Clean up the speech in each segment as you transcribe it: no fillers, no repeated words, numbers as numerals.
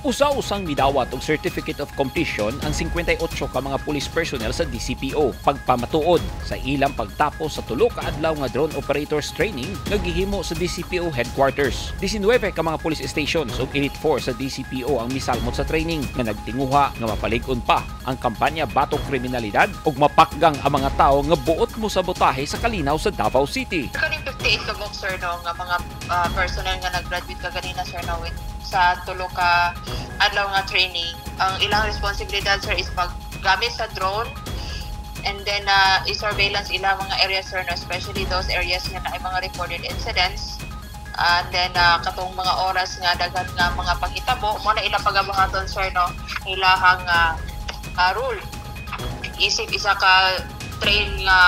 Usa-usang midawat og Certificate of Completion ang 58 ka mga police personnel sa DCPO pagpamatuod sa ilang pagtapos sa tulo ka adlaw nga drone operators training nga gihimo sa DCPO headquarters. 19 ka mga police stations ug Elite Force sa DCPO ang misalmot sa training nga nagtinguha nga mapalig-on pa ang kampanya Batok Kriminalidad ug mapakgang ang mga tao nga buot mo sa botahe sa kalinaw sa Davao City. Kaning 58 ka mong sir no nga mga personnel nga nag-graduate ka ganina sir no sa tulo ka adlaw nga training, ang ilang responsibilidad sir is paggamit sa drone and then i-surveillance ilang mga areas sir no, especially those areas nga na ay mga reported incidents, and then katong mga oras nga daghan nga mga panghitabo mo na ilang pagabuhaton sir no ilahang rule isip isa ka train nga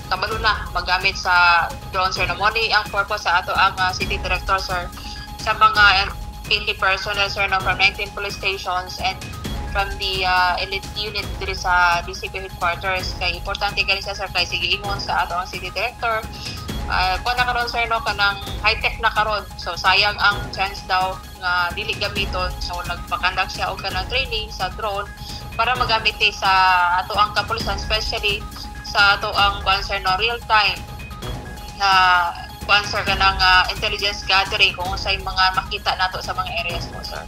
kabalo na magamit sa drone sir no. Mo ni ang purpose sa ato ang city director sir sa mga 20 personnel sir no, from 19 police stations and from the elite unit diri sa DCP headquarters. Kay importante kani sa sir kay sige ingon sa ato ang city director kung na karon sir no kanang high tech na karon, so sayang ang chance daw nga dili gamiton, so nagpakandak siya og kanang training sa drone para magamit sa ato ang kapulisan, especially sa ato ang sir no real time sir kanang intelligence gathering kung unsay mga makita nato sa mga areas mo sir.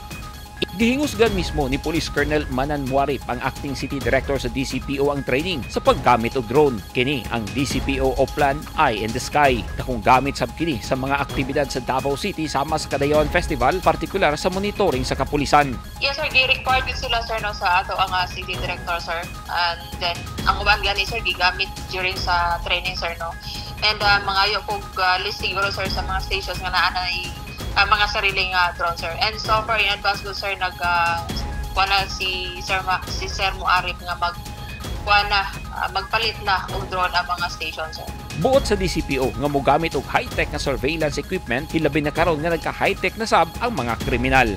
Gihingusgan mismo ni Police Colonel Manan Muarip ang acting city director sa DCPO ang training sa paggamit og drone. Kini ang DCPO o Plan Eye in the Sky na kung gamit sab kini sa mga aktibidad sa Davao City sama sa Kadayon Festival, partikular sa monitoring sa kapulisan. Yes sir, gi-required din sila sir no sa ato ang city director sir, and then ang uban gani sir gigamit during sa training sir no. And mga kog list siguro sir sa mga stations nga naa na mga sariling drone sir. And so far in advance sir kuana si Sir Muarip nga magpalit na og drone ang mga station sir. Buot sa DCPO nga mogamit og high-tech nga surveillance equipment, hilabi na karon nga nagka-high-tech na sab ang mga kriminal.